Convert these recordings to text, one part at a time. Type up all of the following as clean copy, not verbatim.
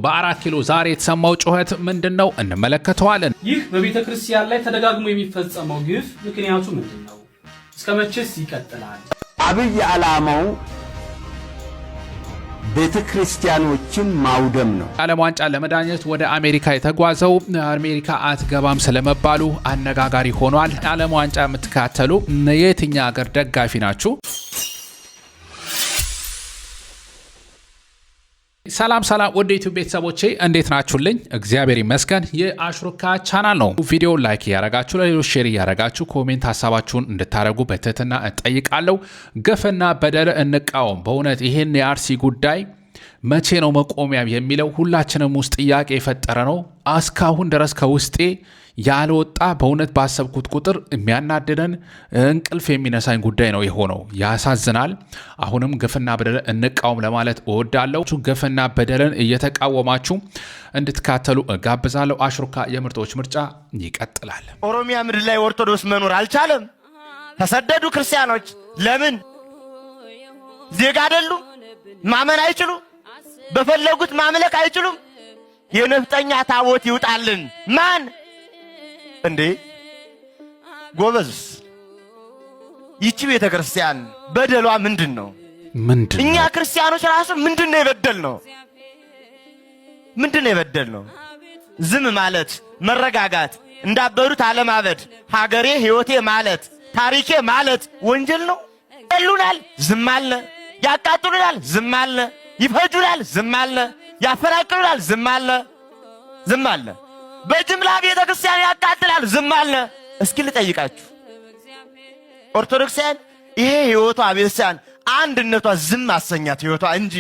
በአራት ኪሎ ዛሬ የተሰማው ጩኸት ምንድነው? እንመለከተዋለን። ይህ በቤተ ክርስቲያን ላይ ተደጋግሞ የሚፈጸመው ግፍ ምክንያቱ ምንድነው? እስከመቼስ ይቀጥላል? አብይ ዓላማው ቤተ ክርስቲያኖችን ማውደም ነው። ዓለም ዋንጫ ለመዳኘት ወደ አሜሪካ የተጓዘው አሜሪካ አትገባም ስለመባሉ አነጋጋሪ ሆኗል። ዓለም ዋንጫ የምትከታተሉ የትኛው ሀገር ደጋፊ ናችሁ? ሰላም ወደ ዩቲዩብ ቤተሰቦቼ እንዴት ናችሁልኝ? እግዚአብሔር ይመስገን። የአሽሩካ ቻናል ነው። ቪዲዮ ላይክ ያረጋችሁ ለሌሎች ሼር ያረጋችሁ ኮሜንት ሐሳባችሁን እንድታረጉ በትህትና እጠይቃለሁ። ግፍና በደል እንቃወም። በእውነት ይሄን የአርሲ ጉዳይ መቼ ነው መቆሚያ የሚለው ሁላችንም ውስጥ ጥያቄ የፈጠረ ነው። እስካሁን ድረስ ከውስጤ ያልወጣ በእውነት ባሰብኩት ቁጥር የሚያናድደን እንቅልፍ የሚነሳኝ ጉዳይ ነው የሆነው። ያሳዝናል። አሁንም ግፍና በደል እንቃወም ለማለት እወዳለሁ። ግፍና በደልን እየተቃወማችሁ እንድትካተሉ እጋብዛለሁ። አሽሩካ የምርጦች ምርጫ ይቀጥላል። ኦሮሚያ ምድር ላይ ኦርቶዶክስ መኖር አልቻለም። ተሰደዱ ክርስቲያኖች። ለምን? ዜጋ አይደሉም? ማመን አይችሉም? በፈለጉት ማምለክ አይችሉም? የነፍጠኛ ታቦት ይውጣልን። ማን እንዴ ጎበዝ? ይቺ ቤተ ክርስቲያን በደሏ ምንድነው? እኛ ክርስቲያኖች ራሱ ምንድነው የበደልነው? ምንድነው የበደልነው? ዝም ማለት፣ መረጋጋት፣ እንዳበዱት አለማበድ፣ ሀገሬ ሕይወቴ ማለት፣ ታሪኬ ማለት ወንጀል ነው? ይሉናል፣ ዝም አለ። ያቃጥሉናል፣ ዝም አለ። ይፈጁናል፣ ዝም አለ። ያፈናቅሉናል፣ ዝም አለ። ዝም አለ። በጅምላ ቤተ ክርስቲያን ያቃጥላል፣ ዝም አለ። እስኪ ልጠይቃችሁ ኦርቶዶክሳውያን፣ ይሄ ሕይወቷ ቤተክርስቲያን አንድነቷ ዝም አሰኛት ሕይወቷ እንጂ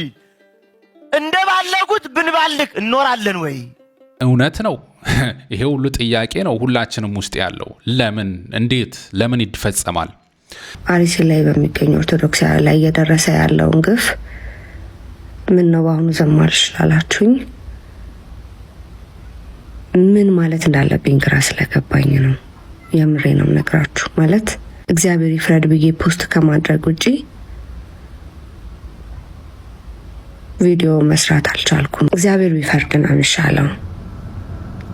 እንደባለጉት ብንባልግ እንኖራለን ወይ? እውነት ነው። ይሄ ሁሉ ጥያቄ ነው ሁላችንም ውስጥ ያለው። ለምን እንዴት ለምን ይፈጸማል? አርሲ ላይ በሚገኙ ኦርቶዶክሳውያን ላይ እየደረሰ ያለውን ግፍ ምን ነው በአሁኑ ዘማር ይችላላችሁኝ? ምን ማለት እንዳለብኝ ግራ ስለገባኝ ነው። የምሬ ነው ነግራችሁ። ማለት እግዚአብሔር ይፍረድ ብዬ ፖስት ከማድረግ ውጪ ቪዲዮ መስራት አልቻልኩም። እግዚአብሔር ቢፈርድን አንሻለው፣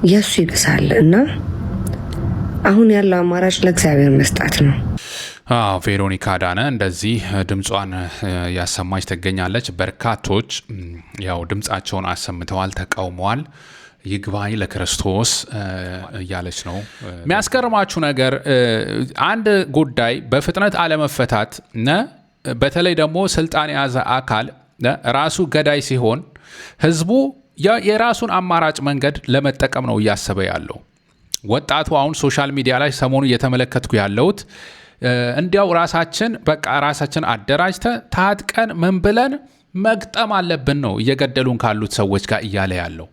የሱ ይብሳል እና አሁን ያለው አማራጭ ለእግዚአብሔር መስጣት ነው። ቬሮኒካ ዳነ እንደዚህ ድምጿን ያሰማች ትገኛለች። በርካቶች ያው ድምጻቸውን አሰምተዋል፣ ተቃውመዋል። ይግባኝ ለክርስቶስ እያለች ነው። የሚያስገርማችሁ ነገር አንድ ጉዳይ በፍጥነት አለመፈታት በተለይ ደግሞ ስልጣን የያዘ አካል ራሱ ገዳይ ሲሆን ህዝቡ የራሱን አማራጭ መንገድ ለመጠቀም ነው እያሰበ ያለው። ወጣቱ አሁን ሶሻል ሚዲያ ላይ ሰሞኑ እየተመለከትኩ ያለሁት እንዲያው ራሳችን አደራጅተን ታጥቀን ምን ብለን መግጠም አለብን ነው እየገደሉን ካሉት ሰዎች ጋር እያለ ያለው።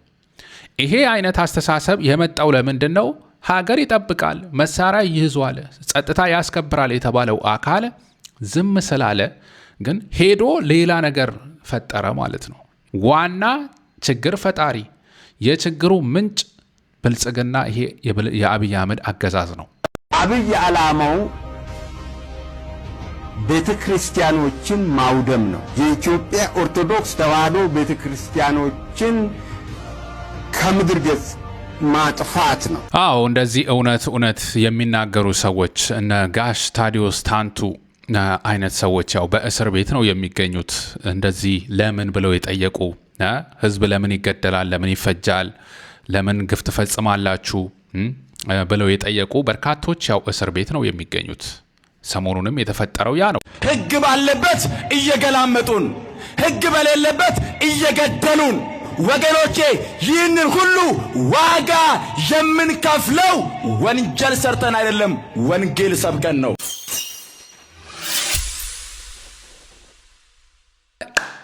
ይሄ አይነት አስተሳሰብ የመጣው ለምንድን ነው? ሀገር ይጠብቃል፣ መሳሪያ ይይዟል፣ ጸጥታ ያስከብራል የተባለው አካል ዝም ስላለ ግን ሄዶ ሌላ ነገር ፈጠረ ማለት ነው። ዋና ችግር ፈጣሪ፣ የችግሩ ምንጭ ብልጽግና፣ ይሄ የአብይ አህመድ አገዛዝ ነው። አብይ ዓላማው ቤተ ክርስቲያኖችን ማውደም ነው። የኢትዮጵያ ኦርቶዶክስ ተዋሕዶ ቤተ ክርስቲያኖችን ከምድር ገጽ ማጥፋት ነው። እንደዚህ እውነት የሚናገሩ ሰዎች እነ ጋሽ ታዲዮስ ታንቱ አይነት ሰዎች ያው በእስር ቤት ነው የሚገኙት። እንደዚህ ለምን ብለው የጠየቁ ህዝብ ለምን ይገደላል፣ ለምን ይፈጃል፣ ለምን ግፍ ትፈጽማላችሁ ብለው የጠየቁ በርካቶች ያው እስር ቤት ነው የሚገኙት። ሰሞኑንም የተፈጠረው ያ ነው። ህግ ባለበት እየገላመጡን፣ ህግ በሌለበት እየገደሉን ወገኖቼ፣ ይህንን ሁሉ ዋጋ የምንከፍለው ወንጀል ሰርተን አይደለም፣ ወንጌል ሰብከን ነው።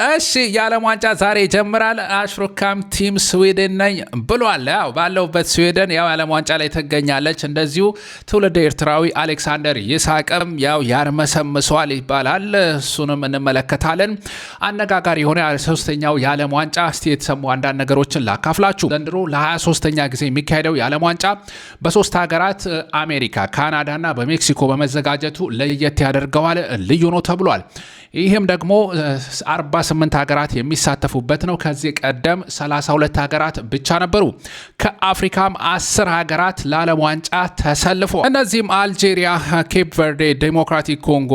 እሺ የዓለም ዋንጫ ዛሬ ይጀምራል። አሽሩካም ቲም ስዊድን ነኝ ብሏል። ያው ባለውበት ስዊድን ያው የዓለም ዋንጫ ላይ ትገኛለች። እንደዚሁ ትውልደ ኤርትራዊ አሌክሳንደር ይስሐቅም ያው ያርመሰምሷል ይባላል። እሱንም እንመለከታለን። አነጋጋሪ የሆነ ሶስተኛው የዓለም ዋንጫ እስቲ የተሰሙ አንዳንድ ነገሮችን ላካፍላችሁ። ዘንድሮ ለ23ኛ ጊዜ የሚካሄደው የዓለም ዋንጫ በሶስት ሀገራት አሜሪካ፣ ካናዳና በሜክሲኮ በመዘጋጀቱ ለየት ያደርገዋል። ልዩ ነው ተብሏል። ይህም ደግሞ 18 ሀገራት የሚሳተፉበት ነው። ከዚህ ቀደም 32 ሀገራት ብቻ ነበሩ። ከአፍሪካም 10 ሀገራት ለዓለም ዋንጫ ተሰልፎ እነዚህም አልጄሪያ፣ ኬፕ ቨርዴ፣ ዴሞክራቲክ ኮንጎ፣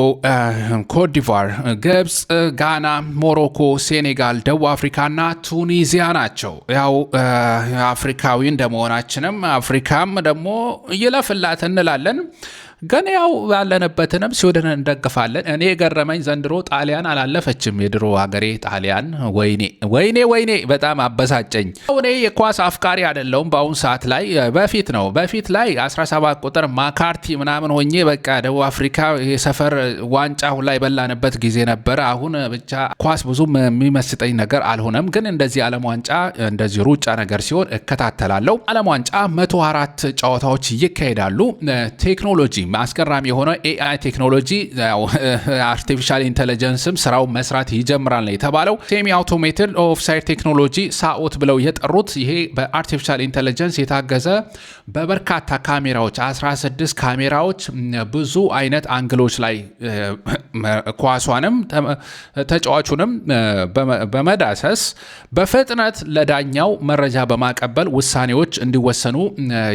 ኮትዲቯር፣ ግብፅ፣ ጋና፣ ሞሮኮ፣ ሴኔጋል፣ ደቡብ አፍሪካና ቱኒዚያ ናቸው። ያው አፍሪካዊ እንደመሆናችንም አፍሪካም ደግሞ ይለፍላት እንላለን። ግን ያው ያለንበትንም ስዊድን እንደግፋለን። እኔ የገረመኝ ዘንድሮ ጣሊያን አላለፈችም። የድሮ ሀገሬ ጣሊያን ወይኔ በጣም አበሳጨኝ። እኔ የኳስ አፍቃሪ አይደለሁም በአሁን ሰዓት ላይ። በፊት ላይ 17 ቁጥር ማካርቲ ምናምን ሆኜ በቃ ደቡብ አፍሪካ የሰፈር ዋንጫ ላይ በላንበት ጊዜ ነበረ። አሁን ብቻ ኳስ ብዙም የሚመስጠኝ ነገር አልሆነም። ግን እንደዚህ ዓለም ዋንጫ እንደዚህ ሩጫ ነገር ሲሆን እከታተላለሁ። ዓለም ዋንጫ 104 ጨዋታዎች ይካሄዳሉ። ቴክኖሎጂ አስገራሚ የሆነ ኤአይ ቴክኖሎጂ አርቲፊሻል ኢንተለጀንስም ስራው መስራት ይጀምራል ነው የተባለው። ሴሚ አውቶሜትድ ኦፍሳይድ ቴክኖሎጂ ሳኦት ብለው የጠሩት ይሄ በአርቲፊሻል ኢንተለጀንስ የታገዘ በበርካታ ካሜራዎች 16 ካሜራዎች ብዙ አይነት አንግሎች ላይ ኳሷንም ተጫዋቹንም በመዳሰስ በፍጥነት ለዳኛው መረጃ በማቀበል ውሳኔዎች እንዲወሰኑ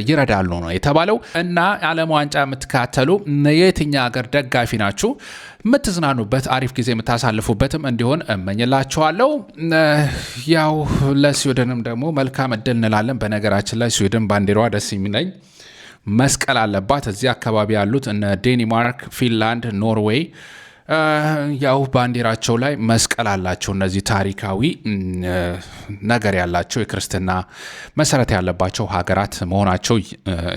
ይረዳሉ ነው የተባለው። እና ዓለም ዋንጫ የምትከታተሉ የትኛው ሀገር ደጋፊ ናችሁ? የምትዝናኑበት አሪፍ ጊዜ የምታሳልፉበትም እንዲሆን እመኝላችኋለሁ። ያው ለስዊድንም ደግሞ መልካም እድል እንላለን። በነገራችን ላይ ስዊድን ባንዲራዋ ደስ የሚለኝ መስቀል አለባት። እዚህ አካባቢ ያሉት እነ ዴንማርክ፣ ፊንላንድ፣ ኖርዌይ ያው ባንዲራቸው ላይ መስቀል አላቸው። እነዚህ ታሪካዊ ነገር ያላቸው የክርስትና መሰረት ያለባቸው ሀገራት መሆናቸው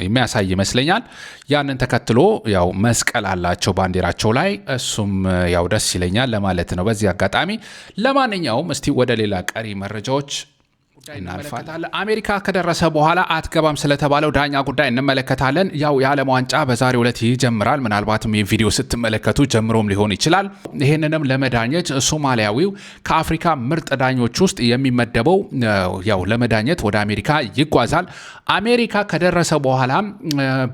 የሚያሳይ ይመስለኛል። ያንን ተከትሎ ያው መስቀል አላቸው ባንዲራቸው ላይ። እሱም ያው ደስ ይለኛል ለማለት ነው በዚህ አጋጣሚ። ለማንኛውም እስቲ ወደ ሌላ ቀሪ መረጃዎች እናልፋለን። አሜሪካ ከደረሰ በኋላ አትገባም ስለተባለው ዳኛ ጉዳይ እንመለከታለን። ያው የዓለም ዋንጫ በዛሬው ዕለት ይጀምራል። ምናልባትም ይህ ቪዲዮ ስትመለከቱ ጀምሮም ሊሆን ይችላል። ይህንንም ለመዳኘት ሶማሊያዊው ከአፍሪካ ምርጥ ዳኞች ውስጥ የሚመደበው ያው ለመዳኘት ወደ አሜሪካ ይጓዛል። አሜሪካ ከደረሰ በኋላ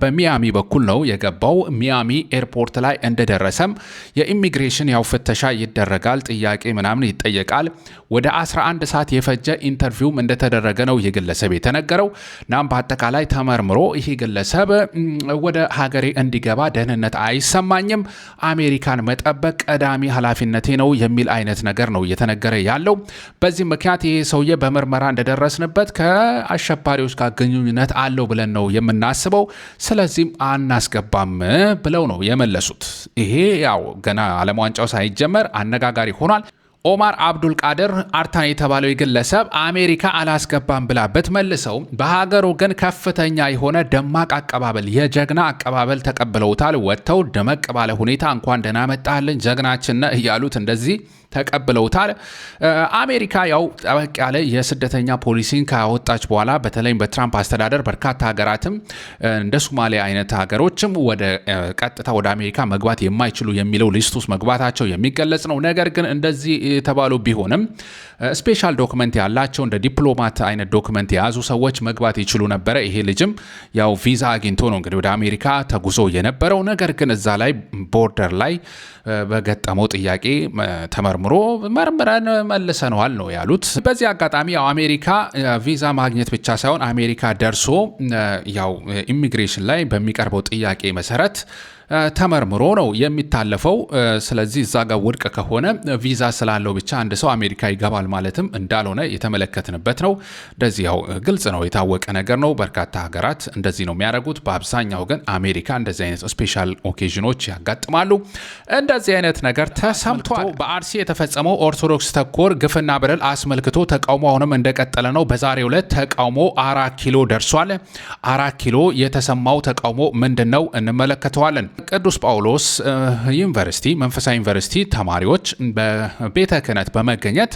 በሚያሚ በኩል ነው የገባው። ሚያሚ ኤርፖርት ላይ እንደደረሰም የኢሚግሬሽን ያው ፍተሻ ይደረጋል። ጥያቄ ምናምን ይጠየቃል። ወደ 11 ሰዓት የፈጀ ኢንተርቪው እንደተደረገ ነው የግለሰብ የተነገረው። ናም በአጠቃላይ ተመርምሮ ይሄ ግለሰብ ወደ ሀገሬ እንዲገባ ደህንነት አይሰማኝም፣ አሜሪካን መጠበቅ ቀዳሚ ኃላፊነቴ ነው የሚል አይነት ነገር ነው እየተነገረ ያለው። በዚህ ምክንያት ይሄ ሰውዬ በምርመራ እንደደረስንበት ከአሸባሪዎች ጋር ግንኙነት አለው ብለን ነው የምናስበው፣ ስለዚህም አናስገባም ብለው ነው የመለሱት። ይሄ ያው ገና ዓለም ዋንጫው ሳይጀመር አነጋጋሪ ሆኗል። ኦማር አብዱል ቃድር አርታን የተባለው ግለሰብ አሜሪካ አላስገባም ብላበት መልሰው በሀገሩ ግን ከፍተኛ የሆነ ደማቅ አቀባበል የጀግና አቀባበል ተቀብለውታል። ወጥተው ደመቅ ባለ ሁኔታ እንኳን ደህና መጣልን ጀግናችን እያሉት እንደዚህ ተቀብለውታል። አሜሪካ ያው ጠበቅ ያለ የስደተኛ ፖሊሲን ካወጣች በኋላ በተለይም በትራምፕ አስተዳደር በርካታ ሀገራትም እንደ ሶማሊያ አይነት ሀገሮችም ወደ ቀጥታ ወደ አሜሪካ መግባት የማይችሉ የሚለው ሊስት ውስጥ መግባታቸው የሚገለጽ ነው። ነገር ግን እንደዚህ የተባሉ ቢሆንም ስፔሻል ዶክመንት ያላቸው እንደ ዲፕሎማት አይነት ዶክመንት የያዙ ሰዎች መግባት ይችሉ ነበረ። ይሄ ልጅም ያው ቪዛ አግኝቶ ነው እንግዲህ ወደ አሜሪካ ተጉዞ የነበረው። ነገር ግን እዛ ላይ ቦርደር ላይ በገጠመው ጥያቄ ተመርምሮ መርምረን መልሰነዋል ነው ያሉት። በዚህ አጋጣሚ ያው አሜሪካ ቪዛ ማግኘት ብቻ ሳይሆን አሜሪካ ደርሶ ያው ኢሚግሬሽን ላይ በሚቀርበው ጥያቄ መሰረት ተመርምሮ ነው የሚታለፈው። ስለዚህ እዛ ጋር ውድቅ ከሆነ ቪዛ ስላለው ብቻ አንድ ሰው አሜሪካ ይገባል ማለትም እንዳልሆነ የተመለከትንበት ነው። እንደዚህ ያው ግልጽ ነው፣ የታወቀ ነገር ነው። በርካታ ሀገራት እንደዚህ ነው የሚያደርጉት። በአብዛኛው ግን አሜሪካ እንደዚህ አይነት ስፔሻል ኦኬዥኖች ያጋጥማሉ። እንደዚህ አይነት ነገር ተሰምቷል። በአርሲ የተፈጸመው ኦርቶዶክስ ተኮር ግፍና በደል አስመልክቶ ተቃውሞ አሁንም እንደቀጠለ ነው። በዛሬው ዕለት ተቃውሞ 4 ኪሎ ደርሷል። 4 ኪሎ የተሰማው ተቃውሞ ምንድን ነው እንመለከተዋለን። ቅዱስ ጳውሎስ ዩኒቨርሲቲ መንፈሳዊ ዩኒቨርሲቲ ተማሪዎች በቤተ ክህነት በመገኘት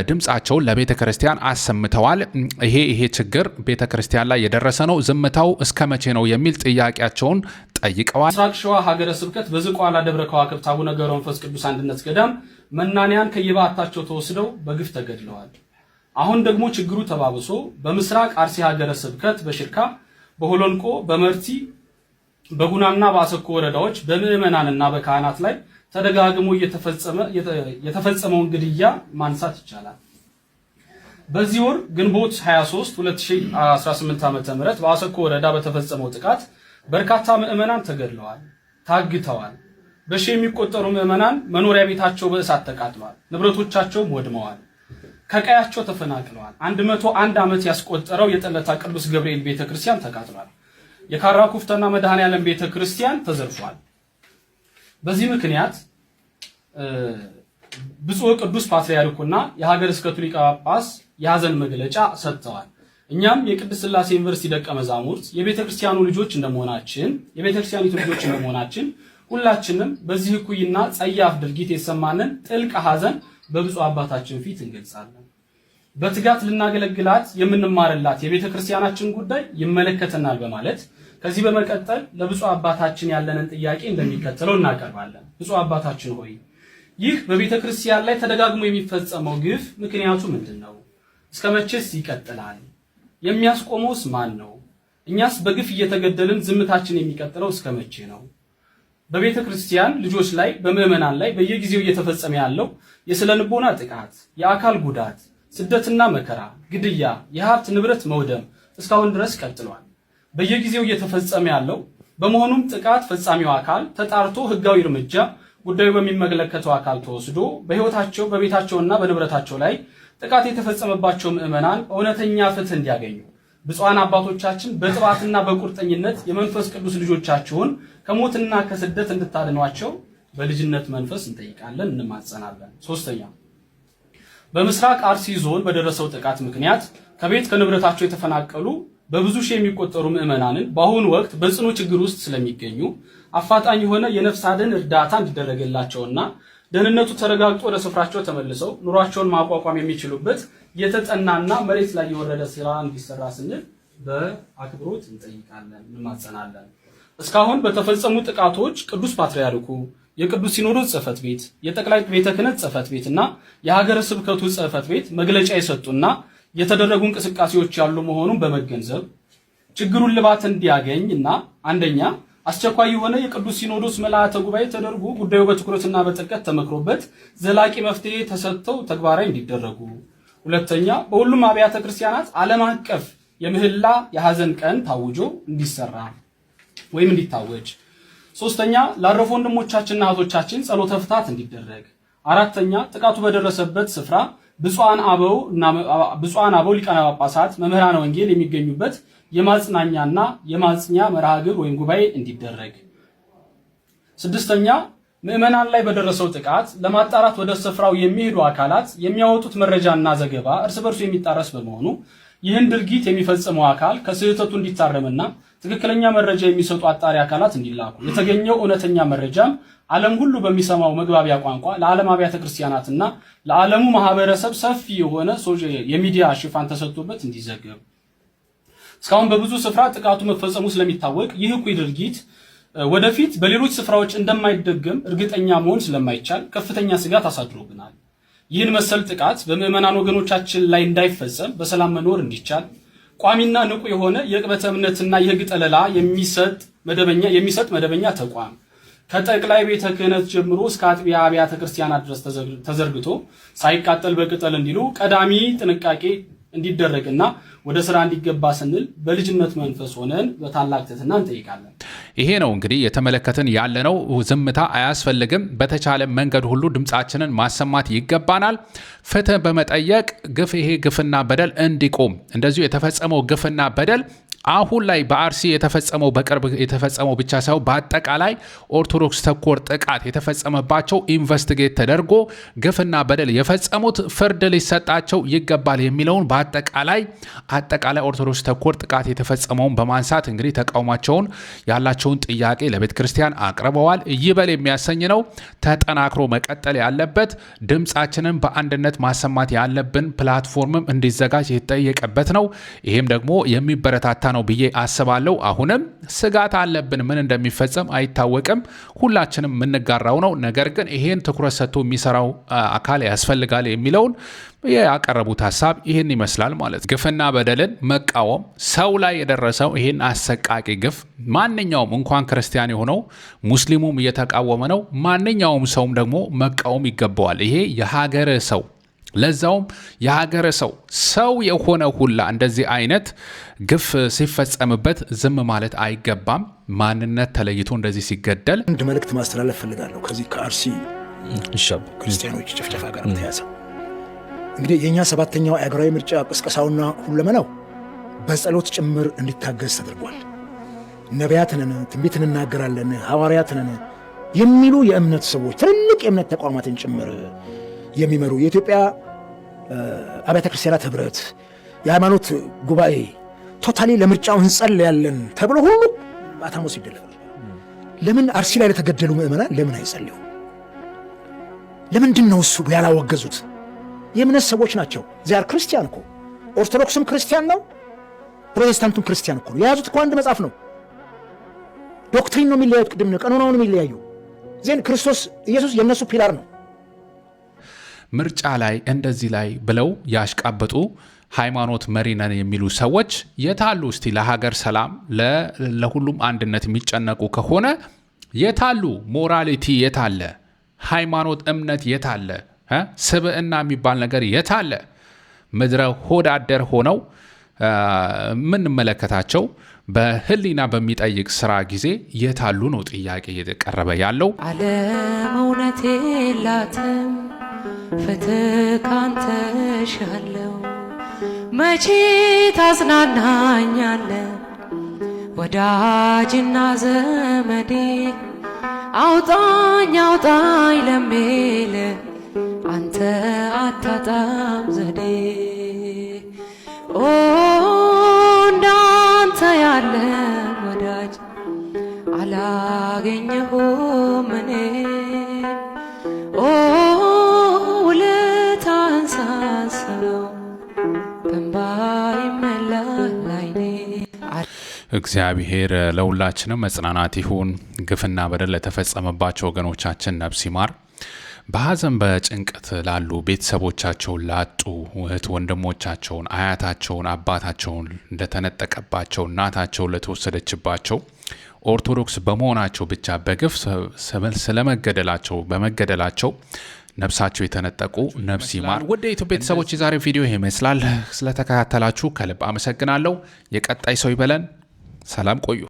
ድምፃቸውን ለቤተ ክርስቲያን አሰምተዋል። ይሄ ችግር ቤተ ክርስቲያን ላይ የደረሰ ነው፣ ዝምታው እስከ መቼ ነው የሚል ጥያቄያቸውን ጠይቀዋል። ምስራቅ ሸዋ ሀገረ ስብከት በዝቋላ ደብረ ከዋክብት አቡነ ገብረ መንፈስ ቅዱስ አንድነት ገዳም መናንያን ከየባታቸው ተወስደው በግፍ ተገድለዋል። አሁን ደግሞ ችግሩ ተባብሶ በምስራቅ አርሲ ሀገረ ስብከት በሽርካ፣ በሆሎንቆ፣ በመርቲ፣ በጉናና በአሰኮ ወረዳዎች በምዕመናንና በካህናት ላይ ተደጋግሞ የተፈጸመውን ግድያ ማንሳት ይቻላል። በዚህ ወር ግንቦት 23 2018 ዓ.ም በአሰኮ ወረዳ በተፈጸመው ጥቃት በርካታ ምዕመናን ተገድለዋል፣ ታግተዋል። በሺ የሚቆጠሩ ምዕመናን መኖሪያ ቤታቸው በእሳት ተቃጥሏል፣ ንብረቶቻቸውም ወድመዋል፣ ከቀያቸው ተፈናቅለዋል። 101 ዓመት ያስቆጠረው የጠለታ ቅዱስ ገብርኤል ቤተክርስቲያን ተቃጥሏል። የካራ ኩፍተና መድኃኔዓለም ቤተክርስቲያን ተዘርፏል። በዚህ ምክንያት ብፁዕ ቅዱስ ፓትርያርኩና የሀገረ ስብከቱ ሊቀ ጳጳስ የሐዘን መግለጫ ሰጥተዋል። እኛም የቅድስት ሥላሴ ዩኒቨርሲቲ ደቀ መዛሙርት የቤተክርስቲያኑ ልጆች እንደመሆናችን ሁላችንም በዚህ እኩይና ጸያፍ ድርጊት የተሰማንን ጥልቅ ሐዘን በብፁዕ አባታችን ፊት እንገልጻለን። በትጋት ልናገለግላት የምንማርላት የቤተክርስቲያናችን ጉዳይ ይመለከተናል በማለት ከዚህ በመቀጠል ለብፁዕ አባታችን ያለንን ጥያቄ እንደሚከተለው እናቀርባለን። ብፁዕ አባታችን ሆይ ይህ በቤተክርስቲያን ላይ ተደጋግሞ የሚፈጸመው ግፍ ምክንያቱ ምንድነው? እስከ መቼስ ይቀጥላል? የሚያስቆመውስ ማን ነው? እኛስ በግፍ እየተገደልን ዝምታችን የሚቀጥለው እስከ መቼ ነው? በቤተክርስቲያን ልጆች ላይ በምዕመናን ላይ በየጊዜው እየተፈጸመ ያለው የስነ ልቦና ጥቃት፣ የአካል ጉዳት፣ ስደትና መከራ፣ ግድያ፣ የሀብት ንብረት መውደም እስካሁን ድረስ ቀጥሏል። በየጊዜው እየተፈጸመ ያለው በመሆኑም ጥቃት ፈጻሚው አካል ተጣርቶ ህጋዊ እርምጃ ጉዳዩ በሚመለከተው አካል ተወስዶ በህይወታቸው በቤታቸውና በንብረታቸው ላይ ጥቃት የተፈጸመባቸው ምዕመናን እውነተኛ ፍትህ እንዲያገኙ ብፁዓን አባቶቻችን በጥባትና በቁርጠኝነት የመንፈስ ቅዱስ ልጆቻችሁን ከሞትና ከስደት እንድታድኗቸው በልጅነት መንፈስ እንጠይቃለን፣ እንማጸናለን። ሶስተኛ በምስራቅ አርሲ ዞን በደረሰው ጥቃት ምክንያት ከቤት ከንብረታቸው የተፈናቀሉ በብዙ ሺህ የሚቆጠሩ ምዕመናንን በአሁኑ ወቅት በጽኑ ችግር ውስጥ ስለሚገኙ አፋጣኝ የሆነ የነፍስ አድን እርዳታ እንዲደረግላቸውና ደህንነቱ ተረጋግጦ ወደ ስፍራቸው ተመልሰው ኑሯቸውን ማቋቋም የሚችሉበት የተጠናና መሬት ላይ የወረደ ስራ እንዲሰራ ስንል በአክብሮት እንጠይቃለን፣ እንማጸናለን። እስካሁን በተፈጸሙ ጥቃቶች ቅዱስ ፓትርያርኩ፣ የቅዱስ ሲኖዶስ ጽሕፈት ቤት፣ የጠቅላይ ቤተ ክህነት ጽሕፈት ቤትና የሀገረ ስብከቱ ጽሕፈት ቤት መግለጫ የሰጡና የተደረጉ እንቅስቃሴዎች ያሉ መሆኑን በመገንዘብ ችግሩን ልባት እንዲያገኝና አንደኛ አስቸኳይ የሆነ የቅዱስ ሲኖዶስ መልአተ ጉባኤ ተደርጎ ጉዳዩ በትኩረትና በጥልቀት ተመክሮበት ዘላቂ መፍትሄ ተሰጥተው ተግባራዊ እንዲደረጉ፣ ሁለተኛ በሁሉም አብያተ ክርስቲያናት ዓለም አቀፍ የምህላ የሐዘን ቀን ታውጆ እንዲሰራ ወይም እንዲታወጅ፣ ሶስተኛ ላረፉ ወንድሞቻችንና እህቶቻችን ጸሎተ ፍትሐት እንዲደረግ፣ አራተኛ ጥቃቱ በደረሰበት ስፍራ ብፁዓን አበው ሊቃነ ጳጳሳት መምህራነ ወንጌል የሚገኙበት የማጽናኛና የማጽኛ መርሃ ግብር ወይም ጉባኤ እንዲደረግ፣ ስድስተኛ ምዕመናን ላይ በደረሰው ጥቃት ለማጣራት ወደ ስፍራው የሚሄዱ አካላት የሚያወጡት መረጃና ዘገባ እርስ በርሱ የሚጣረስ በመሆኑ ይህን ድርጊት የሚፈጽመው አካል ከስህተቱ እንዲታረምና ትክክለኛ መረጃ የሚሰጡ አጣሪ አካላት እንዲላኩ፣ የተገኘው እውነተኛ መረጃም ዓለም ሁሉ በሚሰማው መግባቢያ ቋንቋ ለዓለም አብያተ ክርስቲያናትና ለዓለሙ ማህበረሰብ ሰፊ የሆነ የሚዲያ ሽፋን ተሰጥቶበት እንዲዘገብ፣ እስካሁን በብዙ ስፍራ ጥቃቱ መፈጸሙ ስለሚታወቅ ይህ እኩይ ድርጊት ወደፊት በሌሎች ስፍራዎች እንደማይደገም እርግጠኛ መሆን ስለማይቻል ከፍተኛ ስጋት አሳድሮብናል። ይህን መሰል ጥቃት በምዕመናን ወገኖቻችን ላይ እንዳይፈጸም በሰላም መኖር እንዲቻል ቋሚና ንቁ የሆነ የቅበተ እምነትና የህግ ጠለላ የሚሰጥ መደበኛ ተቋም ከጠቅላይ ቤተ ክህነት ጀምሮ እስከ አጥቢያ አብያተ ክርስቲያናት ድረስ ተዘርግቶ ሳይቃጠል በቅጠል እንዲሉ ቀዳሚ ጥንቃቄ እንዲደረግና ወደ ስራ እንዲገባ ስንል በልጅነት መንፈስ ሆነን በታላቅ ትህትና እንጠይቃለን። ይሄ ነው እንግዲህ የተመለከትን ያለነው። ዝምታ አያስፈልግም። በተቻለ መንገድ ሁሉ ድምፃችንን ማሰማት ይገባናል። ፍትህ በመጠየቅ ይሄ ግፍና በደል እንዲቆም፣ እንደዚሁ የተፈጸመው ግፍና በደል አሁን ላይ በአርሲ የተፈጸመው በቅርብ የተፈጸመው ብቻ ሳይሆን በአጠቃላይ ኦርቶዶክስ ተኮር ጥቃት የተፈጸመባቸው ኢንቨስቲጌት ተደርጎ ግፍና በደል የፈጸሙት ፍርድ ሊሰጣቸው ይገባል የሚለውን አጠቃላይ ኦርቶዶክስ ተኮር ጥቃት የተፈጸመውን በማንሳት እንግዲህ ተቃውሟቸውን ያላቸውን ጥያቄ ለቤተ ክርስቲያን አቅርበዋል። ይበል የሚያሰኝ ነው። ተጠናክሮ መቀጠል ያለበት፣ ድምፃችንን በአንድነት ማሰማት ያለብን ፕላትፎርምም እንዲዘጋጅ የተጠየቀበት ነው። ይሄም ደግሞ የሚበረታታ ነው ብዬ አስባለሁ። አሁንም ስጋት አለብን፣ ምን እንደሚፈጸም አይታወቅም። ሁላችንም የምንጋራው ነው። ነገር ግን ይሄን ትኩረት ሰጥቶ የሚሰራው አካል ያስፈልጋል የሚለውን ያቀረቡት ሀሳብ ይህን ይመስላል ማለት። ግፍና በደልን መቃወም፣ ሰው ላይ የደረሰው ይህን አሰቃቂ ግፍ ማንኛውም እንኳን ክርስቲያን የሆነው ሙስሊሙም እየተቃወመ ነው። ማንኛውም ሰውም ደግሞ መቃወም ይገባዋል። ይሄ የሀገረ ሰው ለዛውም የሀገረ ሰው የሆነ ሁላ እንደዚህ አይነት ግፍ ሲፈጸምበት ዝም ማለት አይገባም። ማንነት ተለይቶ እንደዚህ ሲገደል አንድ መልእክት ማስተላለፍ ፈልጋለሁ። ከዚህ ከአርሲ ክርስቲያኖች ጭፍጨፋ ጋር ተያዘ። እንግዲህ የኛ 7ኛው አገራዊ ምርጫ ቅስቀሳውና ሁለመናው በጸሎት ጭምር እንዲታገዝ ተደርጓል። ነቢያትንን ትንቢትን እናገራለን ሐዋርያትንን የሚሉ የእምነት ሰዎች ትልልቅ የእምነት ተቋማትን ጭምር የሚመሩ የኢትዮጵያ አብያተ ክርስቲያናት ህብረት የሃይማኖት ጉባኤ ቶታሊ ለምርጫው እንጸልያለን ተብሎ ሁሉ አታሞስ ይደረጋል። ለምን አርሲ ላይ ለተገደሉ ምእመናን ለምን አይጸልዩ? ለምንድን ነው እሱ ያላወገዙት? የእምነት ሰዎች ናቸው። ዚያር ክርስቲያን እኮ ኦርቶዶክስም ክርስቲያን ነው፣ ፕሮቴስታንቱም ክርስቲያን እኮ ነው። የያዙት እኮ አንድ መጽሐፍ ነው። ዶክትሪን ነው የሚለያዩት፣ ቅድም ነው ቀኖናውን የሚለያዩ ዜን ክርስቶስ ኢየሱስ የእነሱ ፒላር ነው። ምርጫ ላይ እንደዚህ ላይ ብለው ያሽቃበጡ ሃይማኖት መሪ ነን የሚሉ ሰዎች የታሉ? እስቲ ለሀገር ሰላም ለሁሉም አንድነት የሚጨነቁ ከሆነ የታሉ? ሞራሊቲ የታለ? ሃይማኖት እምነት የታለ? ስብዕና የሚባል ነገር የታለ? ምድረ ሆዳደር ሆነው የምንመለከታቸው በህሊና በሚጠይቅ ስራ ጊዜ የታሉ ነው ጥያቄ እየቀረበ ያለው። ዓለም እውነት የላትም ፍትህ ካንተ ሻለው መቼ ታጽናናኛለ ወዳጅና ዘመዴ አውጣኝ አውጣኝ ለሚል አንተ አታጣም ዘዴ ኦ እንዳንተ ያለ ወዳጅ አላገኘሁም እኔ ኦ ውለታህን ሳስበው በእንባ ይሞላል ዓይኔ። እግዚአብሔር ለሁላችንም መጽናናት ይሁን። ግፍና በደል ለተፈጸመባቸው ወገኖቻችን ነፍስ ይማር። በሐዘን በጭንቀት ላሉ ቤተሰቦቻቸውን ላጡ እህት ወንድሞቻቸውን፣ አያታቸውን፣ አባታቸውን እንደተነጠቀባቸው፣ እናታቸው ለተወሰደችባቸው ኦርቶዶክስ በመሆናቸው ብቻ በግፍ ስለመገደላቸው በመገደላቸው ነፍሳቸው የተነጠቁ ነፍስ ይማር። ወደ ኢትዮጵያ ቤተሰቦች የዛሬ ቪዲዮ ይሄ ይመስላል። ስለተከታተላችሁ ከልብ አመሰግናለሁ። የቀጣይ ሰው ይበለን። ሰላም ቆዩ።